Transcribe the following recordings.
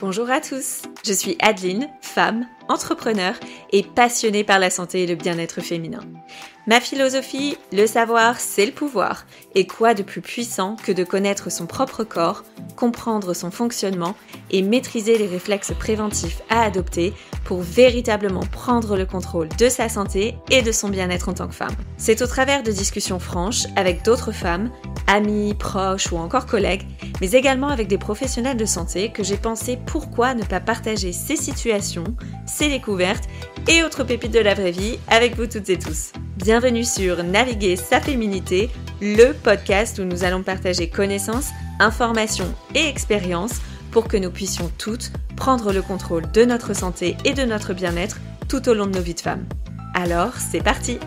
Bonjour à tous, je suis Adeline, femme, entrepreneur et passionnée par la santé et le bien-être féminin. Ma philosophie, le savoir, c'est le pouvoir. Et quoi de plus puissant que de connaître son propre corps, comprendre son fonctionnement et maîtriser les réflexes préventifs à adopter pour véritablement prendre le contrôle de sa santé et de son bien-être en tant que femme. C'est au travers de discussions franches avec d'autres femmes, amis, proches ou encore collègues, mais également avec des professionnels de santé que j'ai pensé pourquoi ne pas partager ces situations, ces découvertes et autres pépites de la vraie vie avec vous toutes et tous. Bienvenue sur Naviguer sa féminité, le podcast où nous allons partager connaissances, informations et expériences pour que nous puissions toutes prendre le contrôle de notre santé et de notre bien-être tout au long de nos vies de femmes. Alors, c'est parti!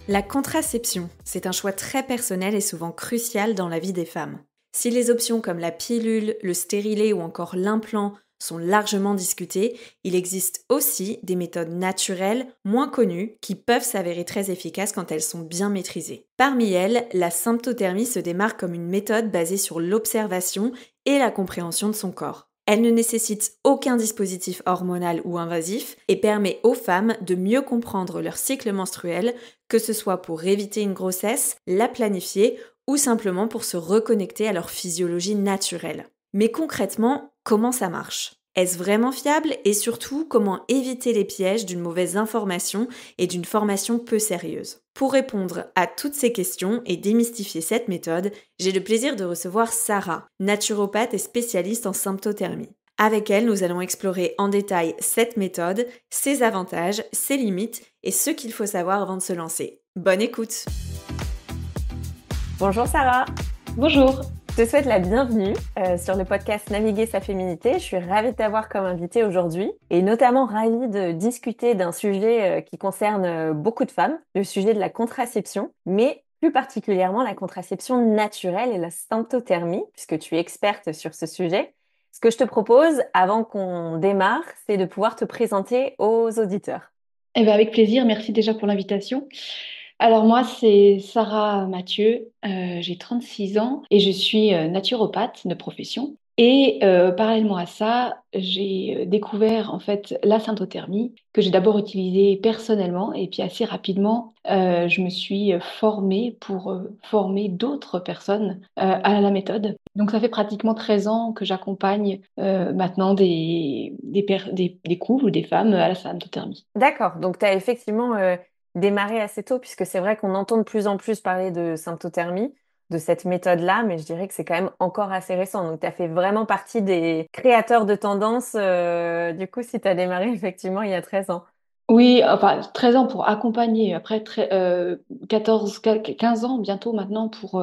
La contraception, c'est un choix très personnel et souvent crucial dans la vie des femmes. Si les options comme la pilule, le stérilet ou encore l'implant sont largement discutées, il existe aussi des méthodes naturelles moins connues qui peuvent s'avérer très efficaces quand elles sont bien maîtrisées. Parmi elles, la symptothermie se démarque comme une méthode basée sur l'observation et la compréhension de son corps. Elle ne nécessite aucun dispositif hormonal ou invasif et permet aux femmes de mieux comprendre leur cycle menstruel, que ce soit pour éviter une grossesse, la planifier ou simplement pour se reconnecter à leur physiologie naturelle. Mais concrètement, comment ça marche ? Est-ce vraiment fiable et surtout, comment éviter les pièges d'une mauvaise information et d'une formation peu sérieuse ? Pour répondre à toutes ces questions et démystifier cette méthode, j'ai le plaisir de recevoir Sarah, naturopathe et spécialiste en symptothermie. Avec elle, nous allons explorer en détail cette méthode, ses avantages, ses limites et ce qu'il faut savoir avant de se lancer. Bonne écoute! Bonjour Sarah! Bonjour! Je te souhaite la bienvenue sur le podcast Naviguer sa féminité. Je suis ravie de t'avoir comme invitée aujourd'hui et notamment ravie de discuter d'un sujet qui concerne beaucoup de femmes, le sujet de la contraception, mais plus particulièrement la contraception naturelle et la symptothermie, puisque tu es experte sur ce sujet. Ce que je te propose, avant qu'on démarre, c'est de pouvoir te présenter aux auditeurs. Eh bien, avec plaisir, merci déjà pour l'invitation. Alors moi, c'est Sarah Mathieu, j'ai 36 ans et je suis naturopathe de profession. Et parallèlement à ça, j'ai découvert en fait la symptothermie que j'ai d'abord utilisée personnellement et puis assez rapidement, je me suis formée pour former d'autres personnes à la méthode. Donc ça fait pratiquement 13 ans que j'accompagne maintenant des couples ou des femmes à la symptothermie. D'accord, donc tu as effectivement démarré assez tôt, puisque c'est vrai qu'on entend de plus en plus parler de symptothermie, de cette méthode-là, mais je dirais que c'est quand même encore assez récent. Donc tu as fait vraiment partie des créateurs de tendance, du coup, si tu as démarré effectivement il y a 13 ans. Oui, enfin 13 ans pour accompagner, après 14, 15 ans bientôt maintenant pour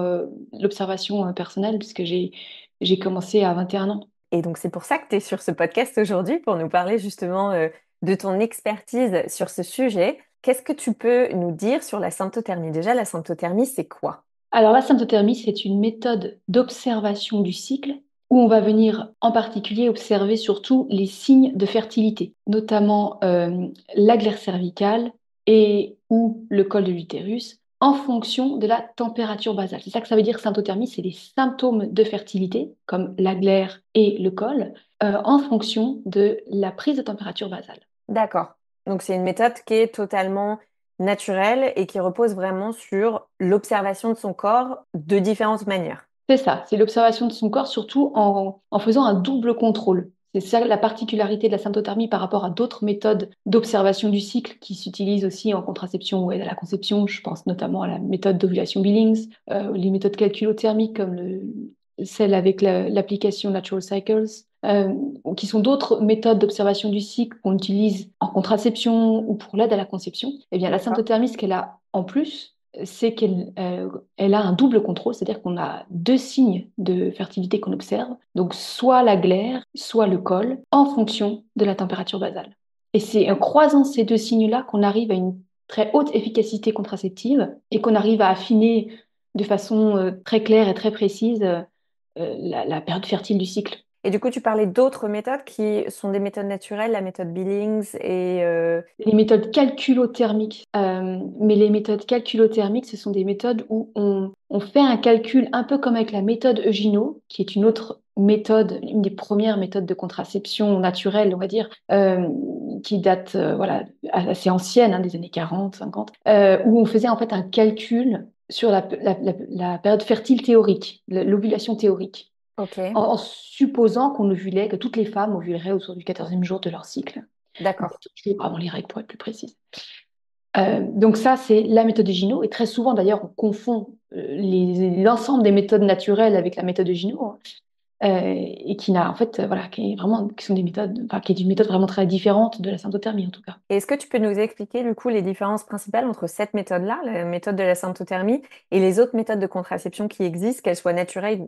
l'observation personnelle, puisque j'ai commencé à 21 ans. Et donc c'est pour ça que tu es sur ce podcast aujourd'hui, pour nous parler justement de ton expertise sur ce sujet. Qu'est-ce que tu peux nous dire sur la symptothermie? Déjà, la symptothermie, c'est quoi? Alors la symptothermie, c'est une méthode d'observation du cycle où on va venir en particulier observer surtout les signes de fertilité, notamment la glaire cervicale et ou le col de l'utérus, en fonction de la température basale. C'est ça que ça veut dire symptothermie, c'est les symptômes de fertilité, comme la glaire et le col, en fonction de la prise de température basale. D'accord. Donc c'est une méthode qui est totalement naturelle et qui repose vraiment sur l'observation de son corps de différentes manières. C'est ça, c'est l'observation de son corps, surtout en faisant un double contrôle. C'est ça la particularité de la symptothermie par rapport à d'autres méthodes d'observation du cycle qui s'utilisent aussi en contraception ou aide à la conception. Je pense notamment à la méthode d'ovulation Billings, les méthodes calculothermiques comme celle avec l'application Natural Cycles, qui sont d'autres méthodes d'observation du cycle qu'on utilise en contraception ou pour l'aide à la conception. Eh bien, la D'accord. symptothermie, ce qu'elle a en plus, c'est qu'elle a un double contrôle, c'est-à-dire qu'on a deux signes de fertilité qu'on observe, donc soit la glaire, soit le col, en fonction de la température basale. Et c'est en croisant ces deux signes-là qu'on arrive à une très haute efficacité contraceptive et qu'on arrive à affiner de façon très claire et très précise la période fertile du cycle. Et du coup, tu parlais d'autres méthodes qui sont des méthodes naturelles, la méthode Billings et... Les méthodes calculothermiques. Mais les méthodes calculothermiques, ce sont des méthodes où on fait un calcul un peu comme avec la méthode Euginot, qui est une autre méthode, une des premières méthodes de contraception naturelle, on va dire, qui date voilà, assez ancienne, hein, des années 40, 50, où on faisait en fait un calcul sur la période fertile théorique, l'ovulation théorique, Ok, en supposant qu'on ovulait, que toutes les femmes ovuleraient autour du 14e jour de leur cycle. d'accord. 14 jours avant les règles, pour être plus précise. Donc ça, c'est la méthode de Gino. Et très souvent, d'ailleurs, on confond l'ensemble des méthodes naturelles avec la méthode de Gino, hein, et qui n'a, en fait, voilà, qui est vraiment, qui sont des méthodes, enfin, qui est une méthode vraiment très différente de la symptothermie, en tout cas. Et est-ce que tu peux nous expliquer du coup les différences principales entre cette méthode-là, la méthode de la symptothermie, et les autres méthodes de contraception qui existent, qu'elles soient naturelles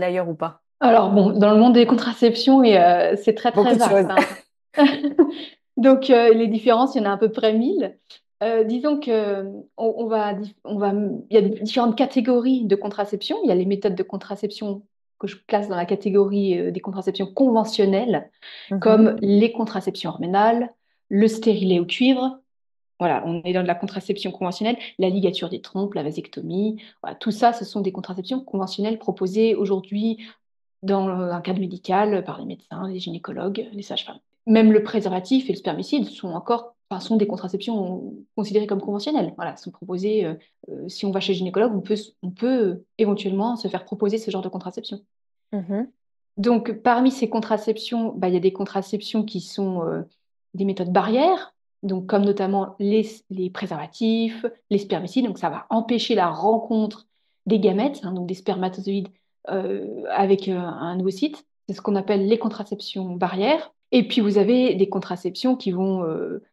d'ailleurs ou pas? Alors, bon, dans le monde des contraceptions, c'est très, très Beaucoup de vaste, choses. hein. Donc, les différences, il y en a à peu près 1000. Disons que il y a différentes catégories de contraception. Il y a les méthodes de contraception que je classe dans la catégorie des contraceptions conventionnelles, Mhm. comme les contraceptions hormonales, le stérilet au cuivre. Voilà, on est dans de la contraception conventionnelle, la ligature des trompes, la vasectomie. Voilà, tout ça, ce sont des contraceptions conventionnelles proposées aujourd'hui dans un cadre médical par les médecins, les gynécologues, les sages-femmes. Même le préservatif et le spermicide sont encore, enfin, sont des contraceptions considérées comme conventionnelles. Voilà, sont proposées. Si on va chez le gynécologue, on peut éventuellement se faire proposer ce genre de contraception. Mhm. Donc, parmi ces contraceptions, bah, il y a des contraceptions qui sont des méthodes barrières, donc comme notamment les préservatifs, les spermicides. Donc, ça va empêcher la rencontre des gamètes, hein, donc des spermatozoïdes avec un ovocyte. C'est ce qu'on appelle les contraceptions barrières. Et puis, vous avez des contraceptions qui vont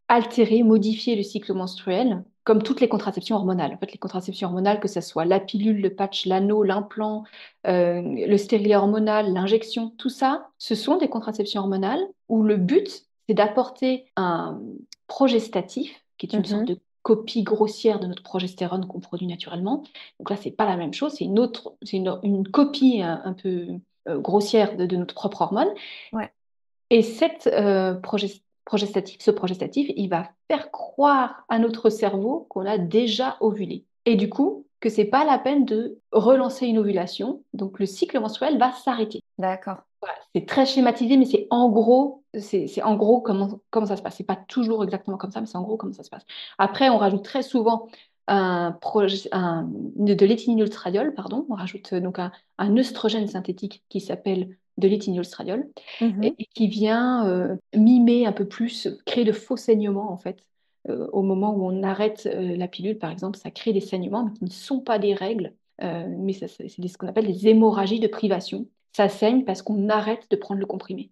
altérer, modifier le cycle menstruel, comme toutes les contraceptions hormonales. En fait, les contraceptions hormonales, que ce soit la pilule, le patch, l'anneau, l'implant, le stérilet hormonal, l'injection, tout ça, ce sont des contraceptions hormonales où le but, c'est d'apporter un progestatif, qui est une sorte Mhm. de copie grossière de notre progestérone qu'on produit naturellement. Donc là, c'est pas la même chose, c'est une autre, c'est une copie un peu grossière de notre propre hormone. Ouais. Et ce progestatif, il va faire croire à notre cerveau qu'on a déjà ovulé. Et du coup, que c'est pas la peine de relancer une ovulation. Donc le cycle menstruel va s'arrêter. D'accord. Voilà, c'est très schématisé, mais c'est en gros comment ça se passe. C'est pas toujours exactement comme ça, mais c'est en gros comment ça se passe. Après, on rajoute très souvent de l'éthynylstradiol, pardon. On rajoute donc un œstrogène synthétique qui s'appelle de l'éthynylstradiol Mhm. et qui vient mimer un peu plus, créer de faux saignements en fait. Au moment où on arrête la pilule, par exemple, ça crée des saignements, mais qui ne sont pas des règles, mais c'est ce qu'on appelle des hémorragies de privation. Ça saigne parce qu'on arrête de prendre le comprimé.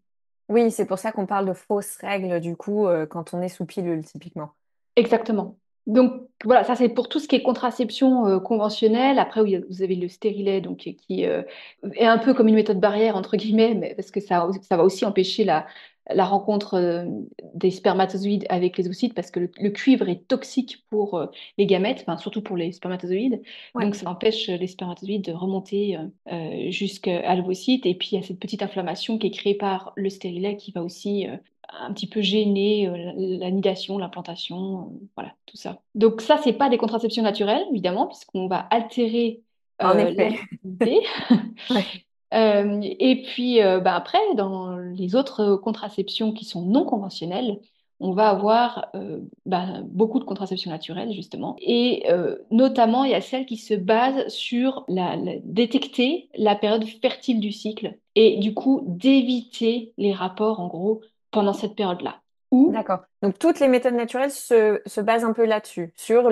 Oui, c'est pour ça qu'on parle de fausses règles du coup quand on est sous pilule typiquement. Exactement. Donc voilà, ça c'est pour tout ce qui est contraception conventionnelle. Après, vous avez le stérilet, donc qui est un peu comme une méthode barrière entre guillemets, mais parce que ça va aussi empêcher la rencontre des spermatozoïdes avec les oocytes, parce que le cuivre est toxique pour les gamètes, enfin, surtout pour les spermatozoïdes. Ouais. Donc ça empêche les spermatozoïdes de remonter jusqu'à l'ovocyte. Et puis il y a cette petite inflammation qui est créée par le stérilet qui va aussi un petit peu gêner la nidation, l'implantation, voilà, tout ça. Donc ça, c'est pas des contraceptions naturelles, évidemment, puisqu'on va altérer En la effet. fertilité. Ouais. Et puis bah, après, dans les autres contraceptions qui sont non conventionnelles, on va avoir bah, beaucoup de contraceptions naturelles, justement. Et notamment, il y a celles qui se basent sur détecter la période fertile du cycle et du coup d'éviter les rapports, en gros, pendant cette période-là. Ou D'accord. Donc toutes les méthodes naturelles se basent un peu là-dessus, sur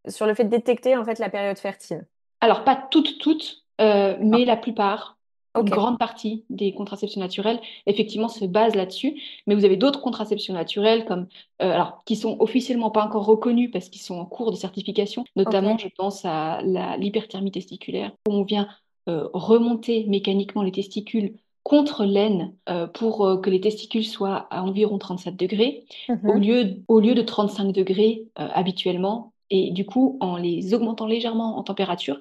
sur le fait de détecter en fait la période fertile. alors, pas toutes, mais D'accord. la plupart, une Ok. grande partie des contraceptions naturelles, effectivement, se basent là-dessus. Mais vous avez d'autres contraceptions naturelles, comme, alors, qui sont officiellement pas encore reconnues parce qu'ils sont en cours de certification. Notamment, Ok. je pense à l'hyperthermie testiculaire, où on vient remonter mécaniquement les testicules contre l'aine pour que les testicules soient à environ 37 degrés, Mhm. au lieu de 35 degrés habituellement. Et du coup, en les augmentant légèrement en température,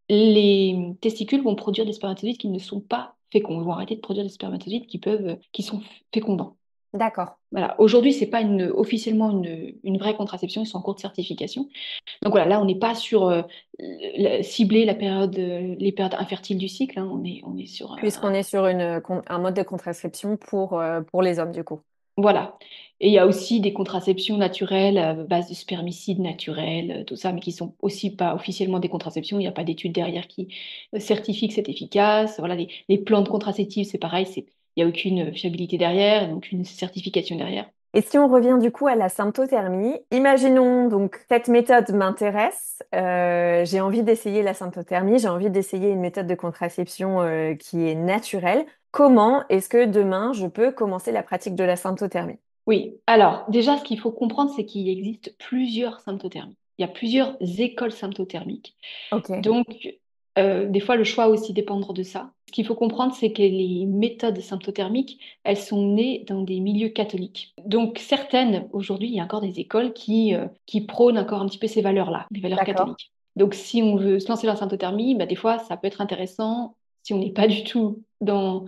les testicules vont produire des spermatozoïdes qui ne sont pas féconds. Ils vont arrêter de produire des spermatozoïdes qui sont fécondants. D'accord. Voilà. Aujourd'hui, c'est pas officiellement une vraie contraception, ils sont en cours de certification. Donc voilà, là, on n'est pas sur cibler les périodes infertiles du cycle, hein. On est sur Puisqu'on est sur un mode de contraception pour les hommes, du coup. voilà. Et il y a aussi des contraceptions naturelles à base de spermicides naturels, tout ça, mais qui sont aussi pas officiellement des contraceptions. Il n'y a pas d'études derrière qui certifient que c'est efficace. Voilà, les plantes contraceptives, c'est pareil, il n'y a aucune fiabilité derrière, et donc une certification derrière. Et si on revient du coup à la symptothermie, imaginons donc cette méthode m'intéresse, j'ai envie d'essayer la symptothermie, j'ai envie d'essayer une méthode de contraception qui est naturelle. Comment est-ce que demain je peux commencer la pratique de la symptothermie? Oui, alors déjà, ce qu'il faut comprendre, c'est qu'il existe plusieurs symptothermies. Il y a plusieurs écoles symptothermiques. Ok, Donc, des fois, le choix va aussi dépendre de ça. Ce qu'il faut comprendre, c'est que les méthodes symptothermiques, elles sont nées dans des milieux catholiques. Donc, certaines, aujourd'hui, il y a encore des écoles qui prônent encore un petit peu ces valeurs-là, les valeurs d'accord. catholiques. Donc, si on veut se lancer dans la symptothermie, bah, des fois, ça peut être intéressant si on n'est pas du tout dans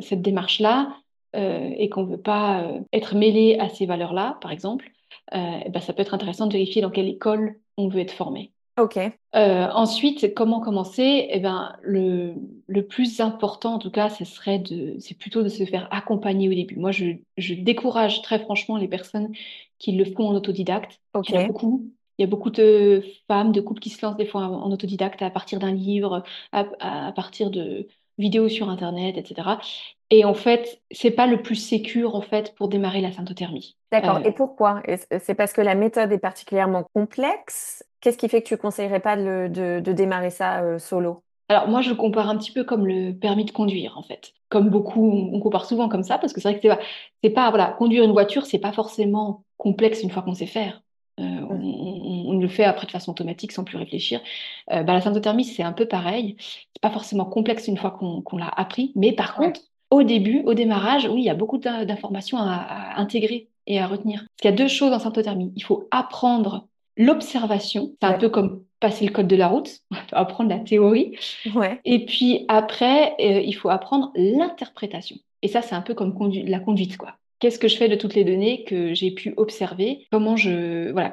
cette démarche-là et qu'on ne veut pas être mêlé à ces valeurs-là, par exemple, bah, ça peut être intéressant de vérifier dans quelle école on veut être formé. Ok, Ensuite, comment commencer? Eh ben, le plus important, en tout cas, c'est plutôt de se faire accompagner au début. Moi, je décourage très franchement les personnes qui le font en autodidacte. Il y en a ok. beaucoup. Il y a beaucoup de femmes, de couples qui se lancent des fois en autodidacte à partir d'un livre, à partir de vidéos sur Internet, etc. Et en fait, c'est pas le plus sécure en fait pour démarrer la symptothermie. D'accord. Et pourquoi? C'est parce que la méthode est particulièrement complexe? Qu'est-ce qui fait que tu conseillerais pas de démarrer ça solo? Alors moi, je le compare un petit peu comme le permis de conduire, en fait. Comme beaucoup, on compare souvent comme ça, parce que c'est vrai que voilà, conduire une voiture, c'est pas forcément complexe une fois qu'on sait faire. Mm. On le fait après de façon automatique sans plus réfléchir. Bah, la symptothermie, c'est un peu pareil. C'est pas forcément complexe une fois qu'on l'a appris, mais par Ouais. contre, au début, au démarrage, oui, il y a beaucoup d'informations à intégrer et à retenir. Parce qu'il y a deux choses en symptothermie. Il faut apprendre l'observation. C'est un peu D'accord. comme passer le code de la route. On doit apprendre la théorie. Ouais. Et puis après, il faut apprendre l'interprétation. Et ça, c'est un peu comme la conduite, quoi. Qu'est-ce que je fais de toutes les données que j'ai pu observer? Voilà, comment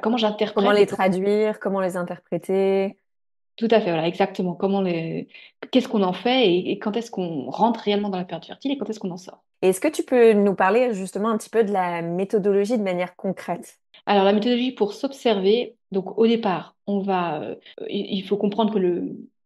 Comment j'interprète les et comment. traduire, comment les interpréter? Tout à fait, voilà, exactement. Qu'est-ce qu'on en fait et quand est-ce qu'on rentre réellement dans la période fertile et quand est-ce qu'on en sort? Et est-ce que tu peux nous parler justement un petit peu de la méthodologie de manière concrète? Alors, la méthodologie pour s'observer, donc au départ, il faut comprendre que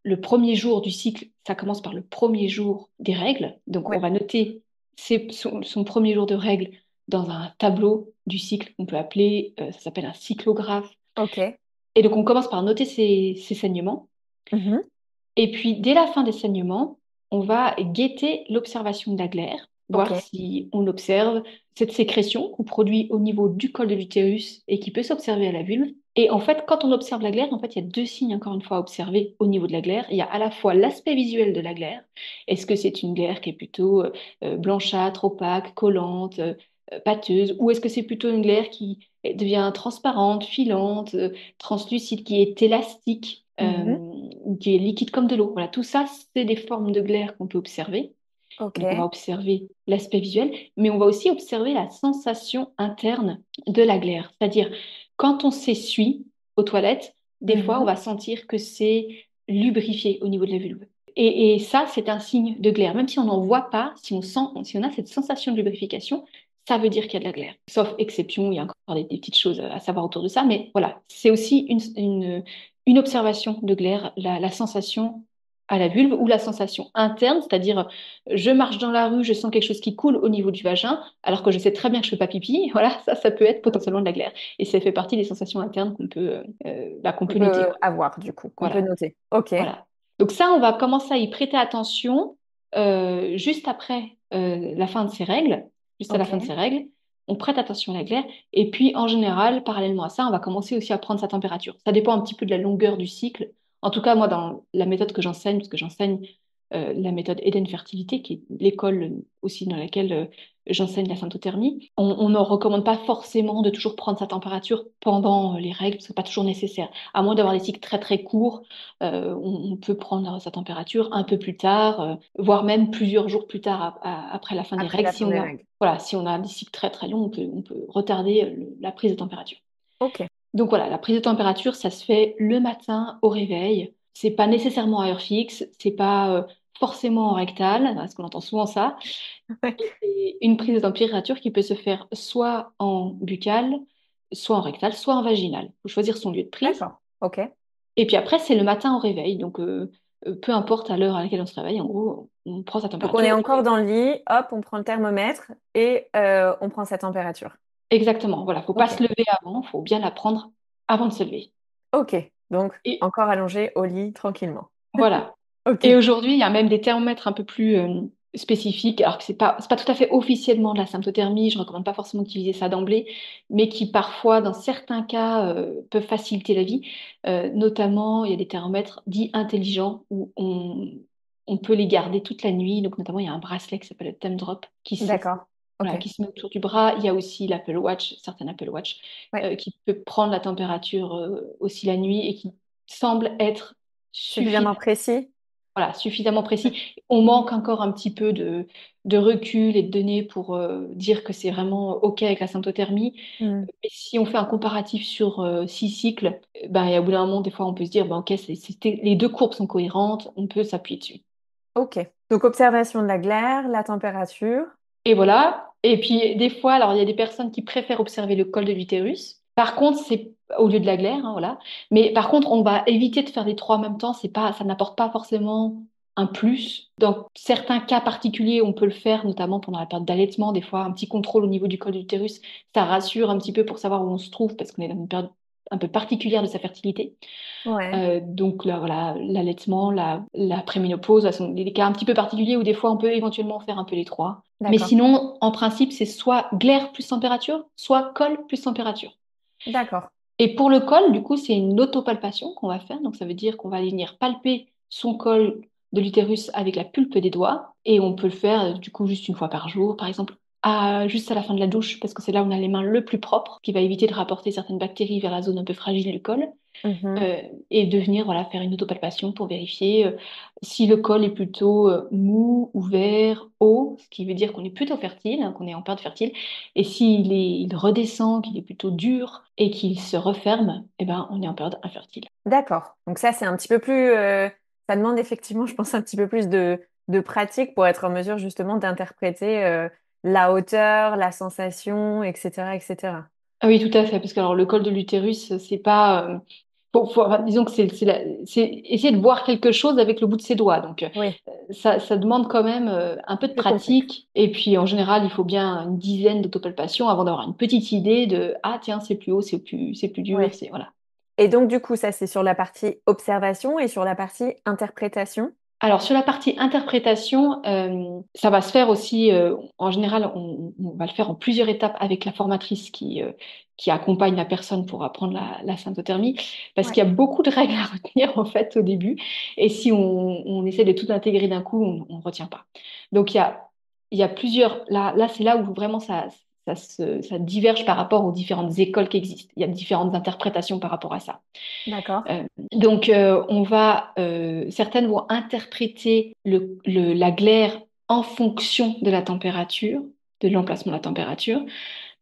le premier jour du cycle, ça commence par le premier jour des règles. Donc, on Ouais. va noter son premier jour de règles dans un tableau du cycle qu'on peut appeler, ça s'appelle un cyclographe. Ok. Et donc, on commence par noter ses saignements. Mhm. Et puis, dès la fin des saignements, on va guetter l'observation de la glaire, Ok. voir si on observe cette sécrétion qu'on produit au niveau du col de l'utérus et qui peut s'observer à la vulve. Et en fait, quand on observe la glaire, en fait, il y a deux signes, encore une fois, à observer au niveau de la glaire. Il y a à la fois l'aspect visuel de la glaire. Est-ce que c'est une glaire qui est plutôt blanchâtre, opaque, collante, pâteuse, ou est-ce que c'est plutôt une glaire qui devient transparente, filante, translucide, qui est élastique, Mhm. qui est liquide comme de l'eau. Voilà, tout ça, c'est des formes de glaire qu'on peut observer. Ok. Donc, on va observer l'aspect visuel, mais on va aussi observer la sensation interne de la glaire. C'est-à-dire, quand on s'essuie aux toilettes, des fois, on Mhm. va sentir que c'est lubrifié au niveau de la vulve. Et ça, c'est un signe de glaire. Même si on n'en voit pas, si on a cette sensation de lubrification, ça veut dire qu'il y a de la glaire. Sauf exception, il y a encore des petites choses à savoir autour de ça, mais voilà, c'est aussi une observation de glaire, la sensation à la vulve ou la sensation interne, c'est-à-dire je marche dans la rue, je sens quelque chose qui coule au niveau du vagin, alors que je sais très bien que je ne fais pas pipi. Voilà, ça peut être potentiellement de la glaire. Et ça fait partie des sensations internes qu'on On peut noter, peut quoi. avoir du coup, qu'on peut Voilà, noter. Ok. voilà. Donc ça, on va commencer à y prêter attention juste après la fin de ces règles. Juste à la fin de Ok. ces règles, on prête attention à la glaire. Et puis, en général, parallèlement à ça, on va commencer aussi à prendre sa température. Ça dépend un petit peu de la longueur du cycle. En tout cas, moi, dans la méthode que j'enseigne, parce que j'enseigne la méthode Eden Fertilité, qui est l'école aussi dans laquelle j'enseigne la symptothermie. On ne recommande pas forcément de toujours prendre sa température pendant les règles, parce que c'est pas toujours nécessaire. À moins d'avoir des cycles très très courts, on peut prendre sa température un peu plus tard, voire même plusieurs jours plus tard après la fin des Après règles. la Si fin des on a, règles. voilà, si on a des cycles très très longs, on peut retarder la prise de température. Ok, Donc voilà, la prise de température, ça se fait le matin au réveil. C'est pas nécessairement à heure fixe, c'est pas forcément en rectal, parce qu'on entend souvent ça. C'est une prise de température qui peut se faire soit en buccal, soit en rectal, soit en vaginal. Il faut choisir son lieu de prise. d'accord, ok. Et puis après, c'est le matin au réveil. Donc peu importe à l'heure à laquelle on se réveille, en gros, on prend sa Donc on est température. encore dans le lit, hop, on prend le thermomètre et on prend sa température. Exactement, voilà, faut pas Ok, se lever avant, faut bien la prendre avant de se lever. ok. Donc Et encore allongé au lit tranquillement. voilà. Ok, Et aujourd'hui, il y a même des thermomètres un peu plus spécifiques, alors que c'est pas tout à fait officiellement de la symptothermie, je ne recommande pas forcément d'utiliser ça d'emblée, mais qui parfois, dans certains cas, peuvent faciliter la vie. Notamment, il y a des thermomètres dits intelligents où on peut les garder toute la nuit. Donc, notamment, il y a un bracelet qui s'appelle le Thumb Drop d'accord. Ok. voilà, qui se met autour du bras. Il y a aussi l'Apple Watch, certains Apple Watch, Ouais. qui peut prendre la température aussi la nuit et qui semble être Suffisamment précis? voilà, suffisamment Ouais. précis. On manque encore un petit peu de recul et de données pour dire que c'est vraiment OK avec la symptothermie. Hmm. Mais si on fait un comparatif sur 6 cycles, ben, et au bout d'un moment, des fois, on peut se dire, ben, OK, les deux courbes sont cohérentes, on peut s'appuyer dessus. Ok. Donc observation de la glaire, la température. Et voilà. Et puis, des fois, alors, il y a des personnes qui préfèrent observer le col de l'utérus. Par contre, c'est au lieu de la glaire, hein, voilà. Mais par contre, on va éviter de faire les trois en même temps. C'est pas, ça n'apporte pas forcément un plus. Dans certains cas particuliers, on peut le faire, notamment pendant la période d'allaitement. Des fois, un petit contrôle au niveau du col de l'utérus, ça rassure un petit peu pour savoir où on se trouve parce qu'on est dans une période un peu particulière de sa fertilité. Ouais. Donc là, voilà, l'allaitement, la préménopause, ce sont des cas un petit peu particuliers où des fois on peut éventuellement faire un peu les trois. Mais D'accord. sinon, en principe, c'est soit glaire plus température, soit col plus température. D'accord. Et pour le col, du coup, c'est une autopalpation qu'on va faire. Donc ça veut dire qu'on va aller venir palper son col de l'utérus avec la pulpe des doigts. Et on peut le faire, du coup, juste une fois par jour, par exemple. Juste à la fin de la douche, parce que c'est là où on a les mains le plus propres, qui va éviter de rapporter certaines bactéries vers la zone un peu fragile du col. Mhm. euh, et de venir voilà, faire une autopalpation pour vérifier si le col est plutôt mou, ouvert, haut, ce qui veut dire qu'on est plutôt fertile, hein, qu'on est en période fertile. Et il redescend, qu'il est plutôt dur et qu'il se referme, eh ben, on est en période infertile. D'accord. Donc ça, c'est un petit peu plus... ça demande effectivement, je pense, un petit peu plus de pratique pour être en mesure justement d'interpréter la hauteur, la sensation, etc., etc. Ah oui, tout à fait, parce que alors, le col de l'utérus, c'est pas... enfin, disons que c'est essayer de voir quelque chose avec le bout de ses doigts. Donc, Oui, ça demande quand même un peu de plus complexe. pratique. Et puis, en général, il faut bien une dizaine d'autopalpations avant d'avoir une petite idée de, ah, tiens, c'est plus haut, c'est plus dur, Ouais. c'est, voilà. Et donc, du coup, ça, c'est sur la partie observation et sur la partie interprétation. Alors, sur la partie interprétation, ça va se faire aussi, en général, on va le faire en plusieurs étapes avec la formatrice qui accompagne la personne pour apprendre la symptothermie, parce Ouais. qu'il y a beaucoup de règles à retenir, en fait, au début. Et si on essaie de tout intégrer d'un coup, on ne retient pas. Donc, il y a plusieurs. Là c'est là où vraiment ça diverge par rapport aux différentes écoles qui existent. Il y a différentes interprétations par rapport à ça. D'accord. Donc, certaines vont interpréter la glaire en fonction de la température, de l'emplacement de la température.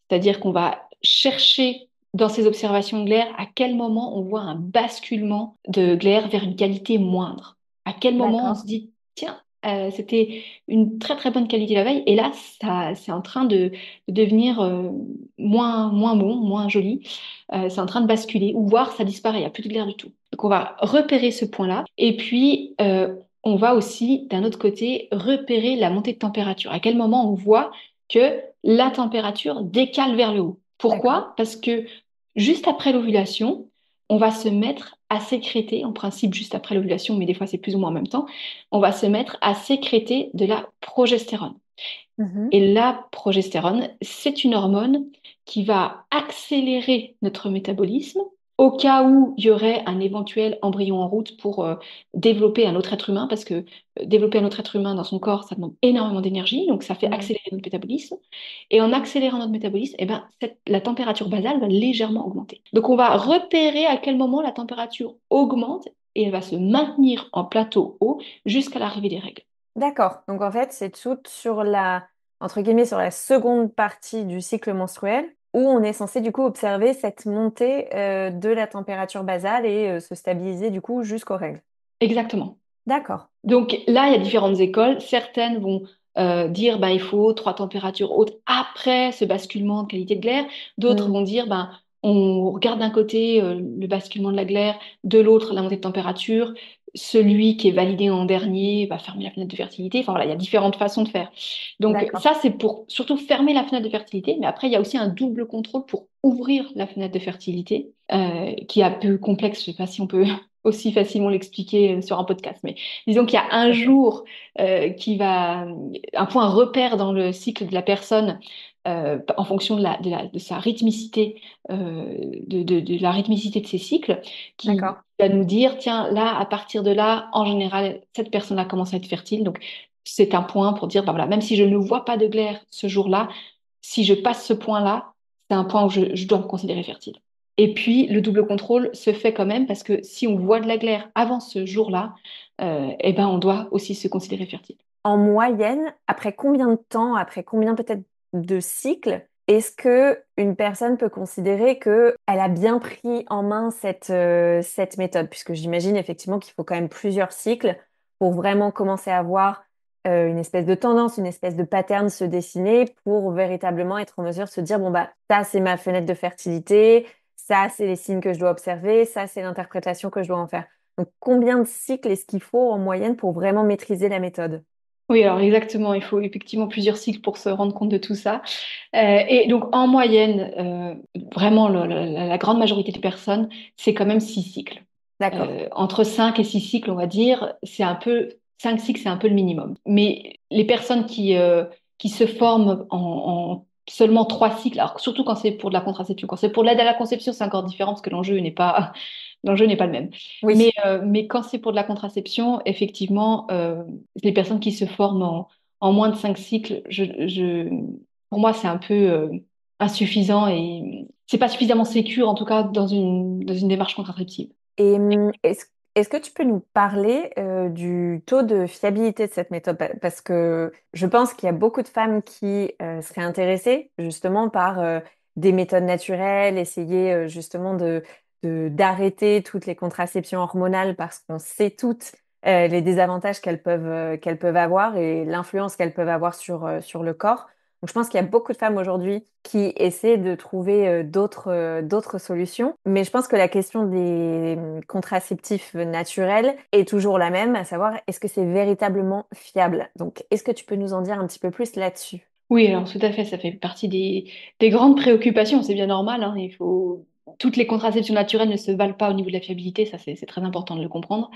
C'est-à-dire qu'on va chercher dans ces observations de glaire à quel moment on voit un basculement de glaire vers une qualité moindre. À quel moment on D'accord. se dit, tiens, c'était une très très bonne qualité la veille, et là, c'est en train de devenir moins bon, moins joli. C'est en train de basculer, ou voir ça disparaît, il n'y a plus de glaire du tout. Donc on va repérer ce point-là, et puis on va aussi, d'un autre côté, repérer la montée de température. À quel moment on voit que la température décale vers le haut. D'accord. Pourquoi? Parce que juste après l'ovulation, on va se mettre à sécréter, en principe juste après l'ovulation, mais des fois c'est plus ou moins en même temps, on va se mettre à sécréter de la progestérone. Mhm. Et la progestérone, c'est une hormone qui va accélérer notre métabolisme, au cas où il y aurait un éventuel embryon en route pour développer un autre être humain, parce que développer un autre être humain dans son corps, ça demande énormément d'énergie, donc ça fait Mm. accélérer notre métabolisme. Et en accélérant notre métabolisme, eh ben, la température basale va légèrement augmenter. Donc on va repérer à quel moment la température augmente et elle va se maintenir en plateau haut jusqu'à l'arrivée des règles. D'accord. Donc en fait, c'est tout sur la, entre guillemets, sur la seconde partie du cycle menstruel où on est censé du coup observer cette montée de la température basale et se stabiliser du coup jusqu'aux règles. Exactement. D'accord. Donc là, il y a différentes écoles. Certaines vont dire il faut 3 températures hautes après ce basculement de qualité de l'air. D'autres Mm. vont dire on regarde d'un côté le basculement de la glaire, de l'autre la montée de température. Celui qui est validé en dernier va fermer la fenêtre de fertilité. Enfin voilà, il y a différentes façons de faire. Donc D'accord. ça, c'est pour surtout fermer la fenêtre de fertilité. Mais après, il y a aussi un double contrôle pour ouvrir la fenêtre de fertilité, qui est un peu complexe. Je ne sais pas si on peut aussi facilement l'expliquer sur un podcast. Mais disons qu'il y a un Tout à fait. jour un point repère dans le cycle de la personne en fonction de sa rythmicité, de la rythmicité de ses cycles, qui D'accord. va nous dire, tiens, là, à partir de là, en général, cette personne-là commence à être fertile. Donc, c'est un point pour dire, voilà, même si je ne vois pas de glaire ce jour-là, si je passe ce point-là, c'est un point où je dois me considérer fertile. Et puis, le double contrôle se fait quand même parce que si on voit de la glaire avant ce jour-là, eh ben, on doit aussi se considérer fertile. En moyenne, après combien de temps, après combien peut-être de cycles, est-ce que une personne peut considérer que elle a bien pris en main cette méthode? Puisque j'imagine effectivement qu'il faut quand même plusieurs cycles pour vraiment commencer à voir une espèce de tendance, une espèce de pattern se dessiner pour véritablement être en mesure de se dire, bon, bah, ça, c'est ma fenêtre de fertilité, ça, c'est les signes que je dois observer, ça, c'est l'interprétation que je dois en faire. Donc, combien de cycles est-ce qu'il faut en moyenne pour vraiment maîtriser la méthode? Oui, alors exactement, il faut effectivement plusieurs cycles pour se rendre compte de tout ça. Et donc en moyenne, vraiment la grande majorité des personnes, c'est quand même 6 cycles. D'accord. Entre 5 et 6 cycles, on va dire, 5 cycles, c'est un peu le minimum. Mais les personnes qui se forment en seulement 3 cycles, alors surtout quand c'est pour de la contraception, quand c'est pour l'aide à la conception, c'est encore différent parce que l'enjeu n'est pas le même. Oui. Mais quand c'est pour de la contraception, effectivement, les personnes qui se forment en moins de 5 cycles, pour moi, c'est un peu insuffisant et c'est pas suffisamment sécure, en tout cas, dans une démarche contraceptive. Et est-ce que tu peux nous parler du taux de fiabilité de cette méthode? Parce que je pense qu'il y a beaucoup de femmes qui seraient intéressées justement par des méthodes naturelles, essayer justement d'arrêter toutes les contraceptions hormonales parce qu'on sait toutes les désavantages qu'elles peuvent avoir et l'influence qu'elles peuvent avoir sur le corps. Donc, je pense qu'il y a beaucoup de femmes aujourd'hui qui essaient de trouver d'autres solutions. Mais je pense que la question des contraceptifs naturels est toujours la même, à savoir est-ce que c'est véritablement fiable? Donc, est-ce que tu peux nous en dire un petit peu plus là-dessus? Oui, alors tout à fait, ça fait partie des grandes préoccupations, c'est bien normal, hein, toutes les contraceptions naturelles ne se valent pas au niveau de la fiabilité, ça c'est très important de le comprendre.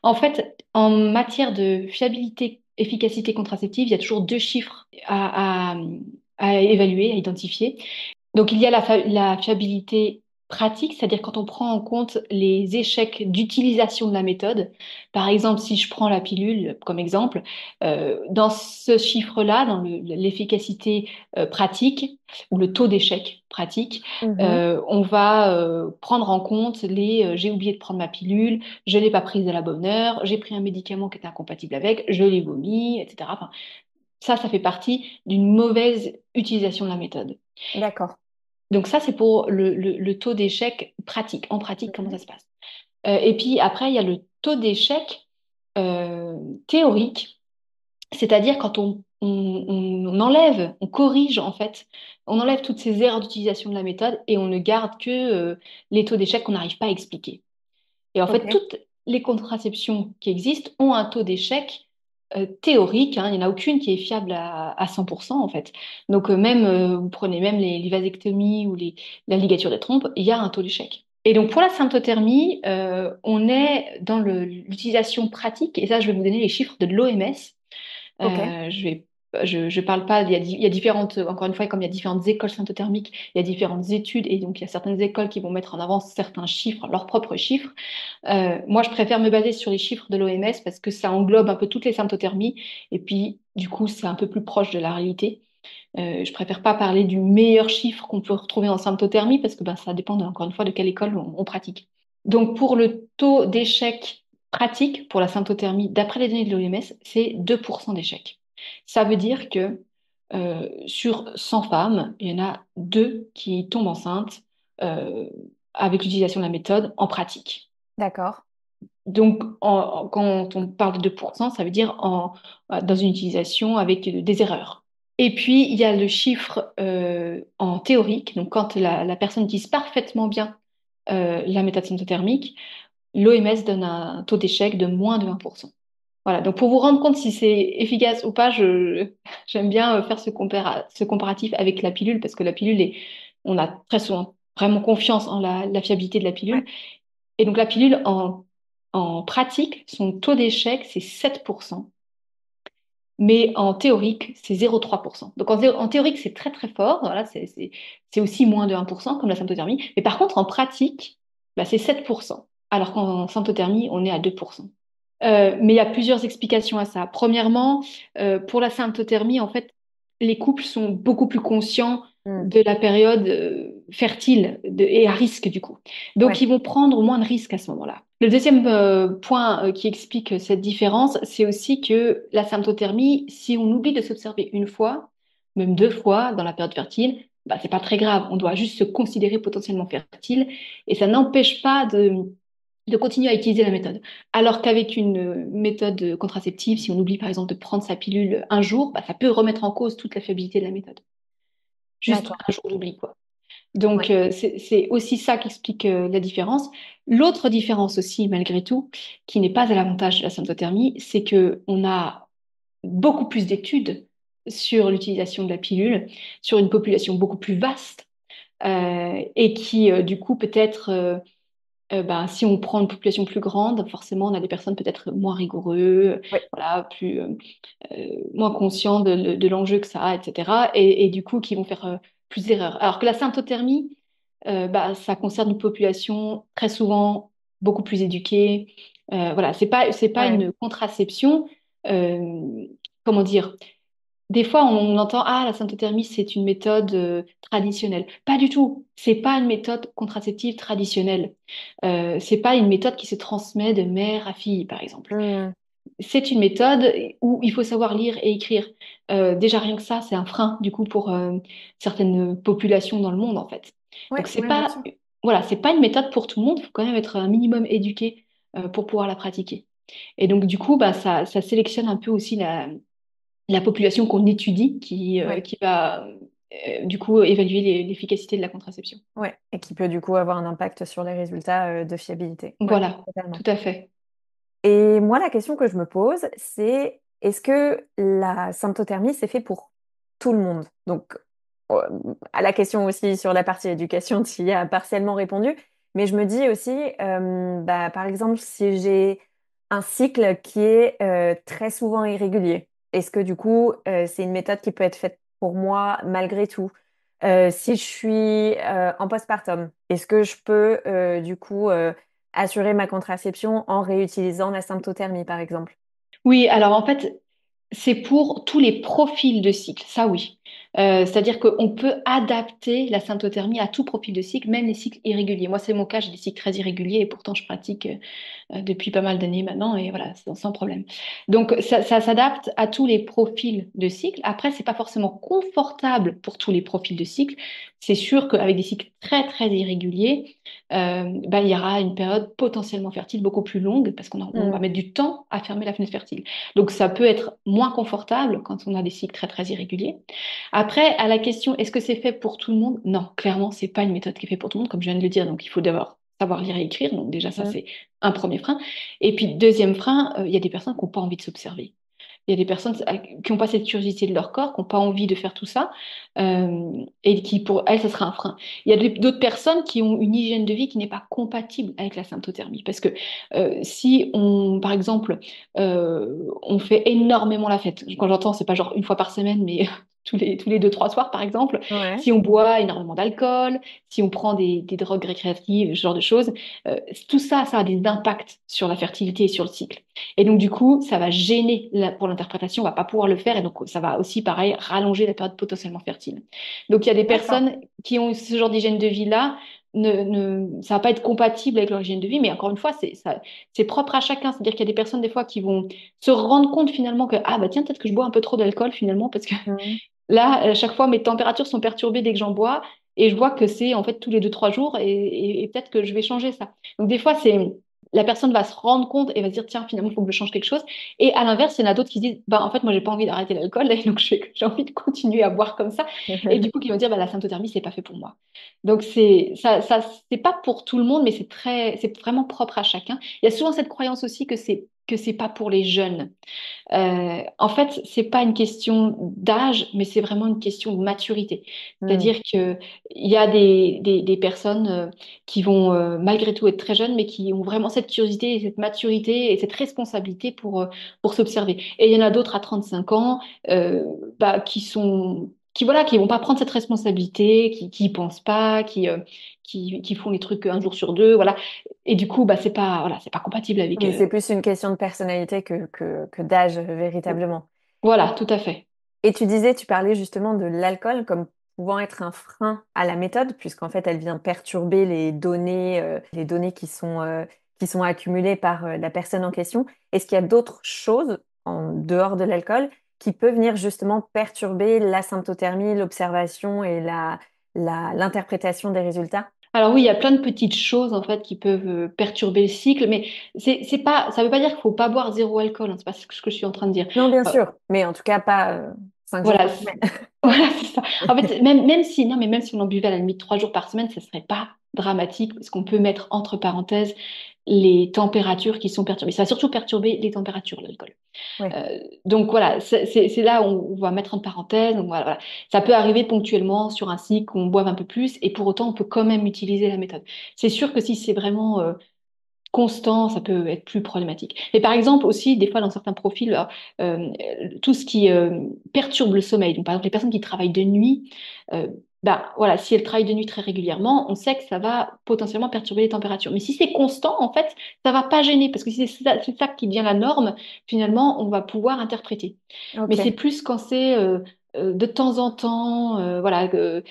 En fait, en matière de fiabilité, efficacité contraceptive, il y a toujours 2 chiffres à évaluer, à identifier. Donc, il y a la fiabilité pratique, c'est-à-dire quand on prend en compte les échecs d'utilisation de la méthode. Par exemple, si je prends la pilule comme exemple, dans ce chiffre-là, dans l'efficacité pratique ou le taux d'échec pratique, Mhm. on va prendre en compte j'ai oublié de prendre ma pilule, je l'ai pas prise à la bonne heure, j'ai pris un médicament qui était incompatible avec, je l'ai vomi, etc. Enfin, ça fait partie d'une mauvaise utilisation de la méthode. D'accord. Donc ça, c'est pour le taux d'échec pratique. En pratique, comment Mhm. ça se passe? Et puis après, il y a le taux d'échec euh, théorique, c'est-à-dire quand on enlève, on corrige en fait, on enlève toutes ces erreurs d'utilisation de la méthode et on ne garde que les taux d'échec qu'on n'arrive pas à expliquer. Et en fait, Ok. toutes les contraceptions qui existent ont un taux d'échec théorique, hein. Il n'y en a aucune qui est fiable à 100% en fait. Donc même, vous prenez même les vasectomies ou la ligature des trompes, il y a un taux d'échec. Et donc pour la symptothermie, on est dans l'utilisation pratique, et ça je vais vous donner les chiffres de l'OMS. Ok. Je vais Je parle pas, il y a différentes, encore une fois, comme il y a différentes écoles symptothermiques, il y a différentes études, et donc il y a certaines écoles qui vont mettre en avant certains chiffres, leurs propres chiffres. Moi, je préfère me baser sur les chiffres de l'OMS parce que ça englobe un peu toutes les symptothermies, et puis du coup, c'est un peu plus proche de la réalité. Je préfère pas parler du meilleur chiffre qu'on peut retrouver en symptothermie parce que ben, ça dépend, encore une fois, de quelle école on pratique. Donc, pour le taux d'échec pratique pour la symptothermie, d'après les données de l'OMS, c'est 2% d'échec. Ça veut dire que sur 100 femmes, il y en a 2 qui tombent enceintes euh, avec l'utilisation de la méthode en pratique. D'accord. Donc, quand on parle de 2%, ça veut dire dans une utilisation avec des erreurs. Et puis, il y a le chiffre en théorique. Donc, quand la personne utilise parfaitement bien la méthode symptothermique, l'OMS donne un taux d'échec de moins de 1%. Voilà, donc pour vous rendre compte si c'est efficace ou pas, j'aime bien faire ce comparatif avec la pilule parce que la pilule on a très souvent vraiment confiance en la fiabilité de la pilule. Ouais. Et donc la pilule, en pratique, son taux d'échec, c'est 7%, mais en théorique, c'est 0,3%. Donc en théorique, c'est très très fort, voilà, c'est aussi moins de 1%, comme la symptothermie. Mais par contre, en pratique, bah, c'est 7%, alors qu'en symptothermie, on est à 2%. Mais il y a plusieurs explications à ça. Premièrement, pour la symptothermie, en fait, les couples sont beaucoup plus conscients Mm. de la période fertile et à risque du coup. Donc, Ouais. ils vont prendre moins de risques à ce moment-là. Le deuxième point qui explique cette différence, c'est aussi que la symptothermie, si on oublie de s'observer une fois, même 2 fois dans la période fertile, bah, c'est pas très grave. On doit juste se considérer potentiellement fertile et ça n'empêche pas de continuer à utiliser la méthode. Alors qu'avec une méthode contraceptive, si on oublie par exemple de prendre sa pilule un jour, bah, ça peut remettre en cause toute la fiabilité de la méthode. Juste D'accord. un jour d'oubli, quoi. Donc, Ouais. c'est aussi ça qui explique la différence. L'autre différence aussi, malgré tout, qui n'est pas à l'avantage de la symptothermie, c'est que on a beaucoup plus d'études sur l'utilisation de la pilule, sur une population beaucoup plus vaste, et qui, du coup, peut-être ben, si on prend une population plus grande, forcément, on a des personnes peut-être moins rigoureux, Ouais. voilà, moins conscients de l'enjeu que ça a, etc. Et du coup, qui vont faire plus d'erreurs. Alors que la symptothermie, bah, ça concerne une population très souvent beaucoup plus éduquée. Voilà, c'est pas Ouais. une contraception, euh, comment dire, des fois, on entend, ah, la symptothermie, c'est une méthode traditionnelle. Pas du tout. C'est pas une méthode contraceptive traditionnelle. C'est pas une méthode qui se transmet de mère à fille, par exemple. Mm. C'est une méthode où il faut savoir lire et écrire. Déjà, rien que ça, c'est un frein, du coup, pour certaines populations dans le monde, en fait. Donc, Ouais, ouais, bien sûr. voilà, c'est pas une méthode pour tout le monde. Il faut quand même être un minimum éduqué pour pouvoir la pratiquer. Et donc, du coup, bah, ça sélectionne un peu aussi la population qu'on étudie Ouais. qui va du coup évaluer l'efficacité de la contraception. Ouais. Et qui peut du coup avoir un impact sur les résultats de fiabilité. Ouais, Voilà, totalement. tout à fait. Et moi, la question que je me pose, c'est est-ce que la symptothermie, c'est fait pour tout le monde? Donc, euh, à la question aussi sur la partie éducation, tu y as partiellement répondu. Mais je me dis aussi, bah, par exemple, si j'ai un cycle qui est très souvent irrégulier, est-ce que du coup, c'est une méthode qui peut être faite pour moi malgré tout? Si je suis en postpartum, est-ce que je peux du coup assurer ma contraception en réutilisant la symptothermie, par exemple? Oui, alors en fait, c'est pour tous les profils de cycle, ça oui. C'est-à-dire qu'on peut adapter la symptothermie à tout profil de cycle, même les cycles irréguliers. Moi, c'est mon cas, j'ai des cycles très irréguliers et pourtant je pratique depuis pas mal d'années maintenant et voilà, sans problème. Donc, ça s'adapte à tous les profils de cycle. Après, c'est pas forcément confortable pour tous les profils de cycle. C'est sûr qu'avec des cycles très, très irréguliers, bah, il y aura une période potentiellement fertile beaucoup plus longue parce on va Hmm. mettre du temps à fermer la fenêtre fertile. Donc, ça peut être moins confortable quand on a des cycles très, très irréguliers. Après, à la question, est-ce que c'est fait pour tout le monde? Non, clairement, c'est pas une méthode qui est faite pour tout le monde, comme je viens de le dire. Donc, il faut d'abord savoir lire et écrire. Donc, déjà, ça, Hmm. c'est un premier frein. Et puis, deuxième frein, il y a des personnes qui n'ont pas envie de s'observer. Il y a des personnes qui n'ont pas cette curiosité de leur corps, qui n'ont pas envie de faire tout ça, et qui, pour elles, ce sera un frein. Il y a d'autres personnes qui ont une hygiène de vie qui n'est pas compatible avec la symptothermie. Parce que si on, par exemple, on fait énormément la fête, quand j'entends, c'est pas genre une fois par semaine, mais tous les 2, 3 soirs, par exemple, Ouais. si on boit énormément d'alcool, si on prend des drogues récréatives, ce genre de choses, tout ça, ça a des impacts sur la fertilité et sur le cycle. Et donc, du coup, ça va gêner pour l'interprétation, on va pas pouvoir le faire, et donc ça va aussi, pareil, rallonger la période potentiellement fertile. Donc, il y a des D'accord. personnes qui ont ce genre d'hygiène de vie-là, ça va pas être compatible avec leur hygiène de vie, mais encore une fois, c'est propre à chacun. C'est-à-dire qu'il y a des personnes, des fois, qui vont se rendre compte finalement que, ah bah tiens, peut-être que je bois un peu trop d'alcool finalement, parce que Mhm. là, à chaque fois, mes températures sont perturbées dès que j'en bois, et je vois que c'est en fait tous les 2, 3 jours, et peut-être que je vais changer ça. Donc des fois, la personne va se rendre compte et va se dire, tiens, finalement, il faut que je change quelque chose. Et à l'inverse, il y en a d'autres qui se disent, bah en fait, moi, j'ai pas envie d'arrêter l'alcool, et donc j'ai envie de continuer à boire comme ça. Et du coup, qui vont dire, bah la symptothermie, c'est pas fait pour moi. Donc c'est pas pour tout le monde, mais c'est vraiment propre à chacun. Il y a souvent cette croyance aussi que c'est pas pour les jeunes. En fait, c'est pas une question d'âge, mais c'est vraiment une question de maturité. Mhm. C'est-à-dire que il y a des personnes qui vont malgré tout être très jeunes, mais qui ont vraiment cette curiosité et cette maturité et cette responsabilité pour s'observer. Et il y en a d'autres à 35 ans bah, qui vont pas prendre cette responsabilité, qui y pensent pas, qui font les trucs un jour sur deux, voilà. Et du coup, bah, c'est pas compatible avec. Oui, c'est plus une question de personnalité que d'âge, véritablement. Voilà, tout à fait. Et tu disais, tu parlais justement de l'alcool comme pouvant être un frein à la méthode, puisqu'en fait, elle vient perturber les données qui sont accumulées par la personne en question. Est-ce qu'il y a d'autres choses en dehors de l'alcool qui peuvent venir justement perturber la symptothermie, l'observation et l'interprétation des résultats? Alors oui, il y a plein de petites choses en fait qui peuvent perturber le cycle, mais c'est pas, ça veut pas dire qu'il faut pas boire zéro alcool, hein, c'est pas ce que je suis en train de dire. Non, bien Euh, sûr, mais en tout cas pas 5 jours voilà, par semaine. voilà, c'est ça. En fait, même si, non, mais même si on en buvait à la limite 3 jours par semaine, ce serait pas dramatique parce qu'on peut mettre entre parenthèses les températures qui sont perturbées. Ça va surtout perturber les températures, l'alcool. Oui, Donc voilà, c'est là où on va mettre entre parenthèses. Donc voilà. Ça peut arriver ponctuellement sur un cycle qu'on boive un peu plus et pour autant on peut quand même utiliser la méthode. C'est sûr que si c'est vraiment constant, ça peut être plus problématique. Mais par exemple aussi, des fois dans certains profils, euh, tout ce qui perturbe le sommeil, donc par exemple les personnes qui travaillent de nuit, bah voilà, si elles travaillent de nuit très régulièrement, on sait que ça va potentiellement perturber les températures. Mais si c'est constant, en fait, ça va pas gêner parce que si c'est ça qui devient la norme, finalement, on va pouvoir interpréter. Mais c'est ok. plus quand c'est de temps en temps, voilà, euh,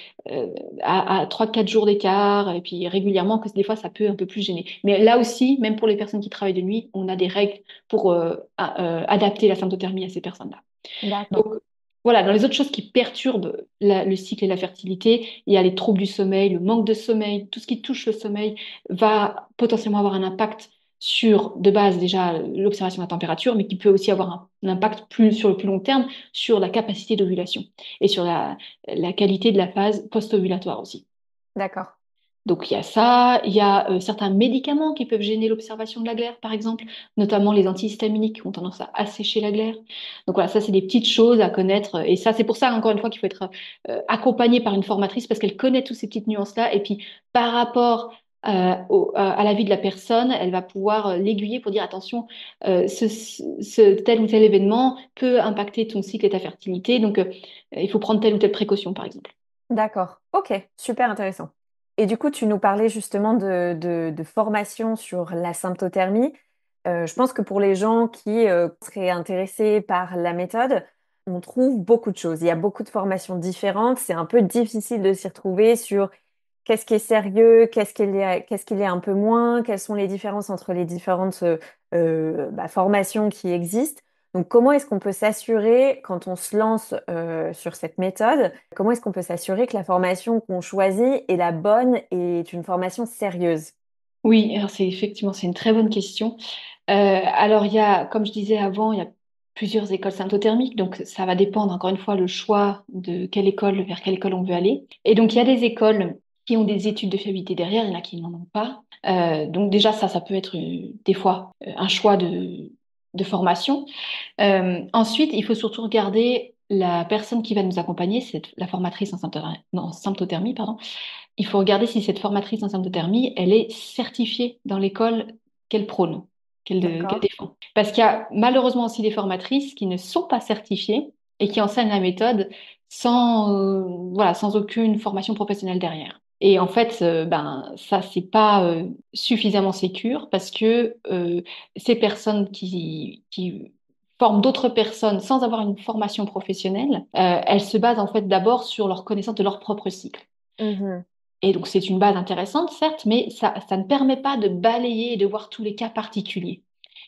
à 3, 4 jours d'écart, et puis régulièrement, que des fois, ça peut un peu plus gêner. Mais là aussi, même pour les personnes qui travaillent de nuit, on a des règles pour adapter la symptothermie à ces personnes-là. Donc, D'accord. voilà, dans les autres choses qui perturbent le cycle et la fertilité, il y a les troubles du sommeil, le manque de sommeil, tout ce qui touche le sommeil va potentiellement avoir un impact sur, de base déjà, l'observation de la température, mais qui peut aussi avoir un impact sur le plus long terme sur la capacité d'ovulation et sur la qualité de la phase post-ovulatoire aussi. D'accord. Donc il y a ça, il y a certains médicaments qui peuvent gêner l'observation de la glaire, par exemple, notamment les antihistaminiques qui ont tendance à assécher la glaire. Donc voilà, ça c'est des petites choses à connaître. Et ça, c'est pour ça, encore une fois, qu'il faut être accompagné par une formatrice parce qu'elle connaît toutes ces petites nuances-là. Et puis par rapport à la vie de la personne, elle va pouvoir l'aiguiller pour dire attention, tel ou tel événement peut impacter ton cycle et ta fertilité. Donc il faut prendre telle ou telle précaution, par exemple. D'accord. Ok, super intéressant. Et du coup, tu nous parlais justement de formation sur la symptothermie. Je pense que pour les gens qui seraient intéressés par la méthode, on trouve beaucoup de choses. Il y a beaucoup de formations différentes. C'est un peu difficile de s'y retrouver sur qu'est-ce qui est sérieux, qu'est-ce qu'il y a un peu moins, quelles sont les différences entre les différentes formations qui existent. Donc, comment est-ce qu'on peut s'assurer, quand on se lance sur cette méthode, comment est-ce qu'on peut s'assurer que la formation qu'on choisit est la bonne et est une formation sérieuse? Oui, alors c'est une très bonne question. Alors il y a, comme je disais avant, il y a plusieurs écoles symptothermiques, donc ça va dépendre encore une fois le choix de quelle école, vers quelle école on veut aller. Et donc il y a des écoles qui ont des études de fiabilité derrière, il y en a qui n'en ont pas. Donc déjà ça peut être des fois un choix de formation. Ensuite, il faut surtout regarder la personne qui va nous accompagner, c'est la formatrice en symptothermie, pardon. Il faut regarder si cette formatrice en symptothermie, elle est certifiée dans l'école qu'elle prône, qu'elle D'accord. défend. Parce qu'il y a malheureusement aussi des formatrices qui ne sont pas certifiées et qui enseignent la méthode voilà, sans aucune formation professionnelle derrière. Et en fait, ben, ça, c'est pas suffisamment sécure parce que ces personnes qui forment d'autres personnes sans avoir une formation professionnelle, elles se basent en fait d'abord sur leur connaissance de leur propre cycle. Mhm. Et donc, c'est une base intéressante, certes, mais ça ne permet pas de balayer et de voir tous les cas particuliers.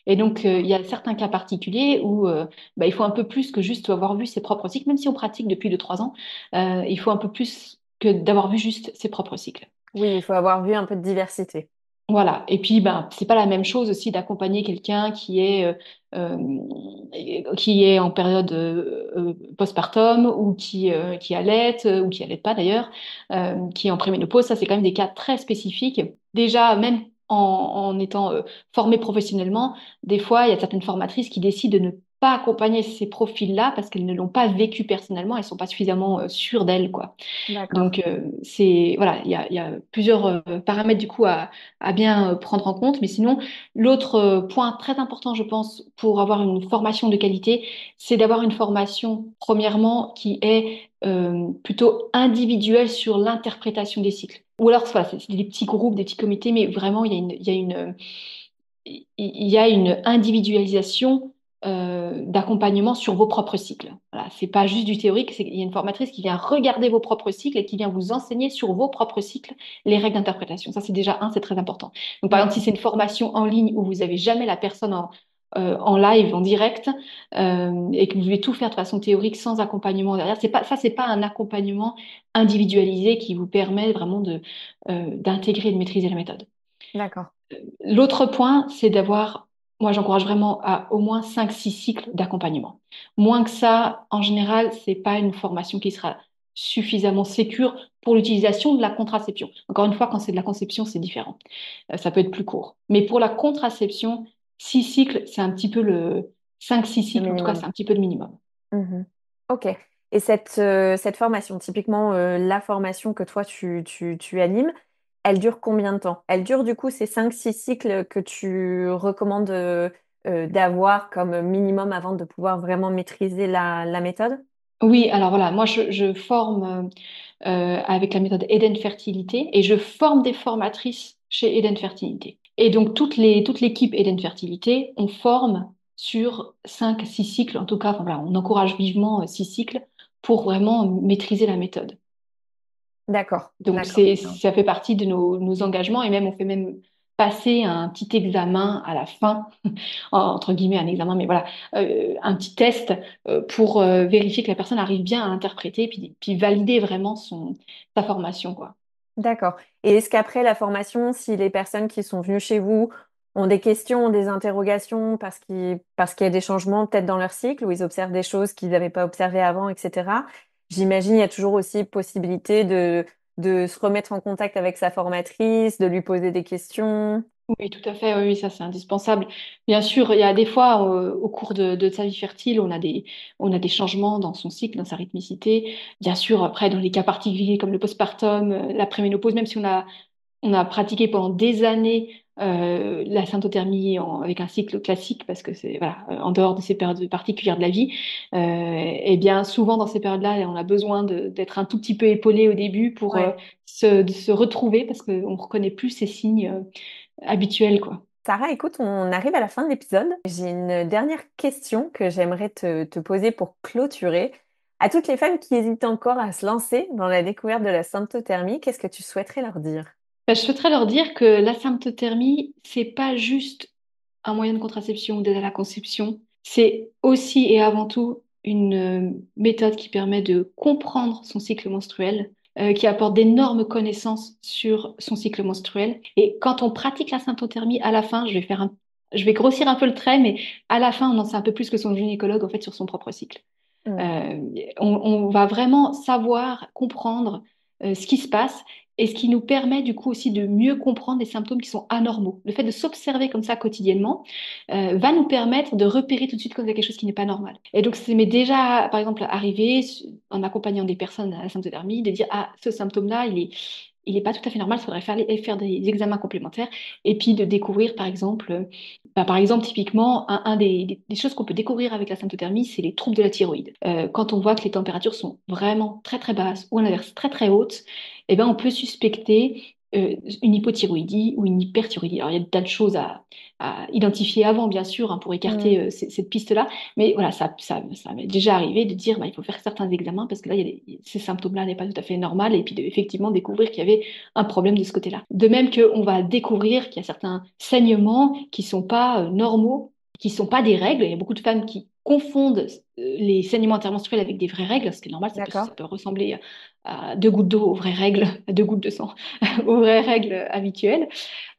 Et donc, il y a certains cas particuliers où bah, il faut un peu plus que juste avoir vu ses propres cycles, même si on pratique depuis 2, 3 ans, il faut un peu plus que d'avoir vu juste ses propres cycles. Oui, il faut avoir vu un peu de diversité. Voilà. Et puis, ben, c'est pas la même chose aussi d'accompagner quelqu'un qui est en période postpartum ou qui allait ou qui allait pas d'ailleurs, qui est en préménopause. Ça, c'est quand même des cas très spécifiques. Déjà, même en étant formé professionnellement, des fois, il y a certaines formatrices qui décident de ne pas accompagner ces profils-là parce qu'elles ne l'ont pas vécu personnellement, elles sont pas suffisamment sûres d'elles, quoi. D'accord. Donc, c'est, voilà, il y a plusieurs paramètres du coup à bien prendre en compte. Mais sinon, l'autre point très important, je pense, pour avoir une formation de qualité, c'est d'avoir une formation, premièrement, qui est plutôt individuelle sur l'interprétation des cycles. Ou alors, voilà, c'est des petits groupes, des petits comités, mais vraiment, il y a une individualisation d'accompagnement sur vos propres cycles. Voilà, c'est pas juste du théorique, il y a une formatrice qui vient regarder vos propres cycles et qui vient vous enseigner sur vos propres cycles les règles d'interprétation. Ça, c'est déjà c'est très important. Donc, par exemple, si D'accord. c'est une formation en ligne où vous avez jamais la personne en live, en direct, et que vous devez tout faire de façon théorique sans accompagnement derrière, c'est pas un accompagnement individualisé qui vous permet vraiment d'intégrer et de maîtriser la méthode. D'accord. L'autre point, c'est d'avoir, moi j'encourage vraiment à au moins 5, 6 cycles d'accompagnement. Moins que ça, en général, c'est pas une formation qui sera suffisamment sécure pour l'utilisation de la contraception. Encore une fois, quand c'est de la conception, c'est différent. Ça peut être plus court. Mais pour la contraception, 6 cycles, c'est un petit peu le 5, 6 Le cycles, en tout cas, c'est minimum. un petit peu le minimum. Mhm. Ok. Et cette formation, typiquement la formation que toi tu animes, elle dure combien de temps? Elle dure du coup ces 5 6 cycles que tu recommandes d'avoir comme minimum avant de pouvoir vraiment maîtriser la méthode? Oui, alors voilà, moi je forme avec la méthode Eden Fertilité et je forme des formatrices chez Eden Fertilité. Et donc toute l'équipe Eden Fertilité, on forme sur 5, 6 cycles, en tout cas, enfin, voilà, on encourage vivement 6 cycles pour vraiment maîtriser la méthode. D'accord, Donc d'accord. ça fait partie de nos engagements et même on fait même passer un petit examen à la fin, entre guillemets un examen, mais voilà, un petit test pour vérifier que la personne arrive bien à interpréter puis valider vraiment sa formation, quoi. D'accord. Et est-ce qu'après la formation, si les personnes qui sont venues chez vous ont des questions, ont des interrogations parce qu'il y a des changements peut-être dans leur cycle ou ils observent des choses qu'ils n'avaient pas observées avant, etc. J'imagine il y a toujours aussi possibilité de se remettre en contact avec sa formatrice, de lui poser des questions. Oui, tout à fait, oui, oui, ça c'est indispensable. Bien sûr, il y a des fois, au cours de sa vie fertile, on a des changements dans son cycle, dans sa rythmicité. Bien sûr, après, dans les cas particuliers comme le postpartum, la préménopause, même si on a pratiqué pendant des années la symptothermie avec un cycle classique, parce que c'est voilà, en dehors de ces périodes particulières de la vie, et bien souvent dans ces périodes-là, on a besoin d'être un tout petit peu épaulé au début pour Ouais. de se retrouver, parce qu'on ne reconnaît plus ces signes habituels, quoi. Sarah, écoute, on arrive à la fin de l'épisode. J'ai une dernière question que j'aimerais te poser pour clôturer. À toutes les femmes qui hésitent encore à se lancer dans la découverte de la symptothermie, qu'est-ce que tu souhaiterais leur dire? Ben, je souhaiterais leur dire que la symptothermie, c'est pas juste un moyen de contraception ou d'aide à la conception, c'est aussi et avant tout une méthode qui permet de comprendre son cycle menstruel, qui apporte d'énormes connaissances sur son cycle menstruel. Et quand on pratique la symptothermie, à la fin, je vais grossir un peu le trait, mais à la fin, on en sait un peu plus que son gynécologue en fait sur son propre cycle. Hmm. Euh, on va vraiment savoir comprendre ce qui se passe et ce qui nous permet du coup aussi de mieux comprendre les symptômes qui sont anormaux. Le fait de s'observer comme ça quotidiennement va nous permettre de repérer tout de suite quand il y a quelque chose qui n'est pas normal. Et donc, ça m'est déjà, par exemple, arrivé en accompagnant des personnes à la symptothermie de dire, ah, ce symptôme-là, il est pas tout à fait normal, il faudrait faire des examens complémentaires et puis de découvrir, par exemple, par exemple, typiquement, des choses qu'on peut découvrir avec la symptothermie, c'est les troubles de la thyroïde. Quand on voit que les températures sont vraiment très très basses ou à l'inverse très très hautes, eh ben, on peut suspecter une hypothyroïdie ou une hyperthyroïdie. Alors, il y a des tas de choses à identifier avant, bien sûr, hein, pour écarter cette piste-là. Mais voilà, ça m'est déjà arrivé de dire, bah, il faut faire certains examens parce que là, ces symptômes-là n'est pas tout à fait normal et puis effectivement découvrir qu'il y avait un problème de ce côté-là. De même qu'on va découvrir qu'il y a certains saignements qui sont pas normaux, qui sont pas des règles. Il y a beaucoup de femmes qui confondent les saignements intermenstruels avec des vraies règles, ce qui est normal, ça D'accord. peut ressembler à 2 gouttes d'eau aux vraies règles, à 2 gouttes de sang aux vraies règles habituelles.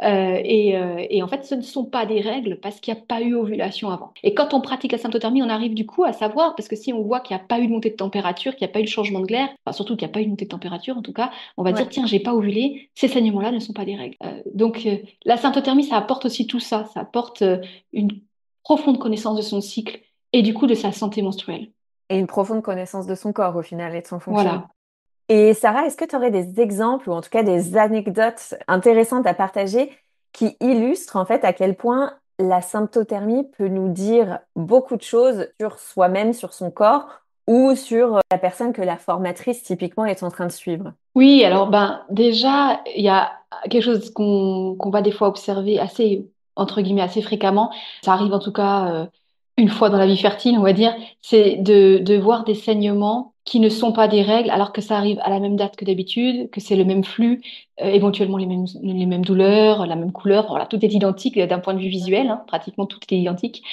Et en fait, ce ne sont pas des règles parce qu'il n'y a pas eu ovulation avant. Et quand on pratique la symptothermie, on arrive du coup à savoir, parce que si on voit qu'il n'y a pas eu de montée de température, qu'il n'y a pas eu de changement de glaire, enfin surtout qu'il n'y a pas eu de montée de température en tout cas, on va dire, Ouais. tiens, j'ai pas ovulé, ces saignements-là ne sont pas des règles. Donc la symptothermie, ça apporte aussi tout ça, ça apporte une profonde connaissance de son cycle et du coup de sa santé menstruelle. Et une profonde connaissance de son corps au final et de son fonctionnement. Voilà. Et Sarah, est-ce que tu aurais des exemples ou en tout cas des anecdotes intéressantes à partager qui illustrent en fait à quel point la symptothermie peut nous dire beaucoup de choses sur soi-même, sur son corps ou sur la personne que la formatrice typiquement est en train de suivre? Oui, alors ben déjà, il y a quelque chose qu'on va des fois observer assez, entre guillemets, assez fréquemment. Ça arrive en tout cas une fois dans la vie fertile, on va dire, c'est de voir des saignements qui ne sont pas des règles, alors que ça arrive à la même date que d'habitude, que c'est le même flux, éventuellement les mêmes douleurs, la même couleur. Voilà, tout est identique d'un point de vue visuel, hein, pratiquement tout est identique.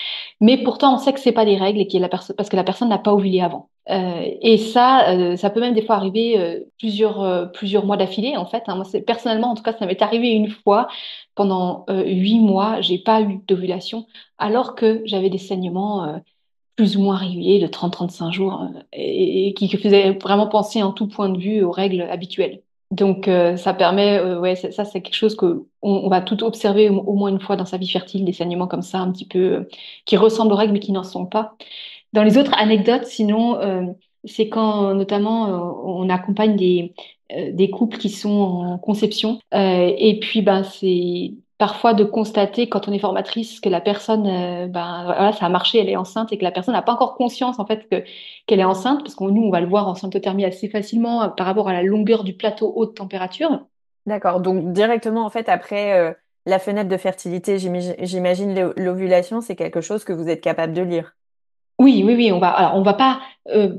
Mais pourtant, on sait que c'est pas des règles et que parce que la personne n'a pas ovulé avant. Et ça peut même des fois arriver plusieurs mois d'affilée, en fait. Hein. Moi, personnellement, en tout cas, ça m'est arrivé une fois pendant 8 mois, j'ai pas eu d'ovulation, alors que j'avais des saignements plus ou moins réguliers de 30-35 jours et qui faisaient vraiment penser en tout point de vue aux règles habituelles. Donc, ça permet, ouais, ça, c'est quelque chose que on va tout observer au moins une fois dans sa vie fertile, des saignements comme ça, un petit peu qui ressemblent aux règles mais qui n'en sont pas. Dans les autres anecdotes, sinon, c'est quand notamment on accompagne des couples qui sont en conception. Et puis, ben, c'est parfois de constater quand on est formatrice que la personne, ben, voilà, ça a marché, elle est enceinte et que la personne n'a pas encore conscience en fait qu'elle est enceinte, parce que nous, on va le voir en symptothermie assez facilement par rapport à la longueur du plateau haute température. D'accord. Donc directement en fait après la fenêtre de fertilité, j'imagine l'ovulation, c'est quelque chose que vous êtes capable de lire. Oui, oui, oui, alors on va pas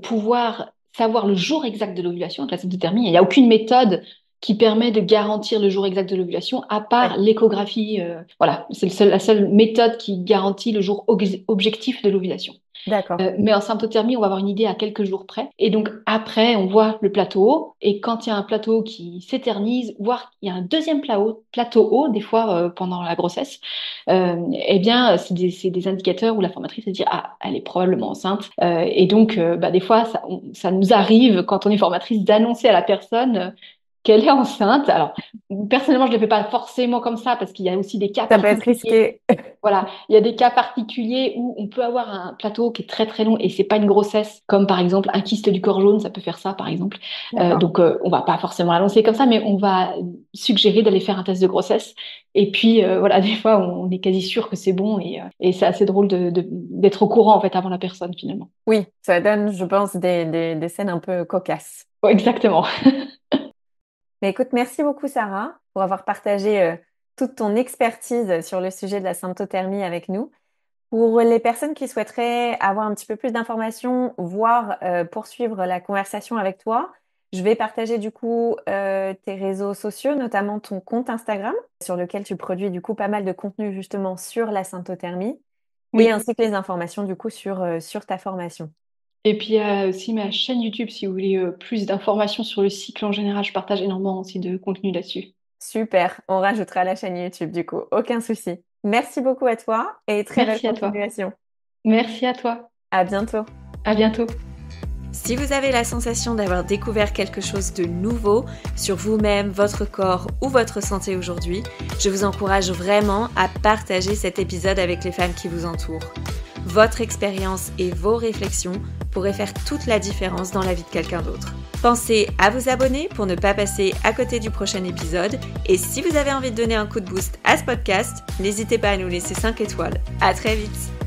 pouvoir savoir le jour exact de l'ovulation avec la symptothermie. Il n'y a aucune méthode qui permet de garantir le jour exact de l'ovulation, à part Ouais. l'échographie. Voilà, c'est la seule méthode qui garantit le jour objectif de l'ovulation. D'accord. Mais en symptothermie, on va avoir une idée à quelques jours près. Et donc après, on voit le plateau haut. Et quand il y a un plateau qui s'éternise, voire il y a un deuxième plateau haut, des fois pendant la grossesse, eh bien, c'est des indicateurs où la formatrice va dire, ah, elle est probablement enceinte. Et donc, bah, des fois, ça nous arrive, quand on est formatrice, d'annoncer à la personne qu'elle est enceinte. Alors, personnellement, je ne le fais pas forcément comme ça parce qu'il y a aussi des cas Ça peut être particuliers. risqué. Voilà, il y a des cas particuliers où on peut avoir un plateau qui est très très long et c'est pas une grossesse, comme par exemple un kyste du corps jaune, ça peut faire ça par exemple. D'accord. Donc on va pas forcément l'annoncer comme ça, mais on va suggérer d'aller faire un test de grossesse. Et puis voilà, des fois on est quasi sûr que c'est bon et c'est assez drôle d'être au courant en fait avant la personne finalement. Oui, ça donne, je pense, des scènes un peu cocasses. Ouais, exactement. Mais écoute, merci beaucoup Sarah pour avoir partagé toute ton expertise sur le sujet de la symptothermie avec nous. Pour les personnes qui souhaiteraient avoir un petit peu plus d'informations, voire poursuivre la conversation avec toi, je vais partager du coup tes réseaux sociaux, notamment ton compte Instagram, sur lequel tu produis du coup pas mal de contenu justement sur la symptothermie, et Oui. ainsi que les informations du coup sur ta formation. Et puis il y a aussi ma chaîne YouTube si vous voulez plus d'informations sur le cycle en général. Je partage énormément aussi de contenu là-dessus. Super, on rajoutera la chaîne YouTube du coup, aucun souci. Merci beaucoup à toi et très belle Merci à toi. continuation. Merci à toi. À bientôt. À bientôt. Si vous avez la sensation d'avoir découvert quelque chose de nouveau sur vous-même, votre corps ou votre santé aujourd'hui, je vous encourage vraiment à partager cet épisode avec les femmes qui vous entourent. Votre expérience et vos réflexions pourraient faire toute la différence dans la vie de quelqu'un d'autre. Pensez à vous abonner pour ne pas passer à côté du prochain épisode. Et si vous avez envie de donner un coup de boost à ce podcast, n'hésitez pas à nous laisser 5 étoiles. À très vite!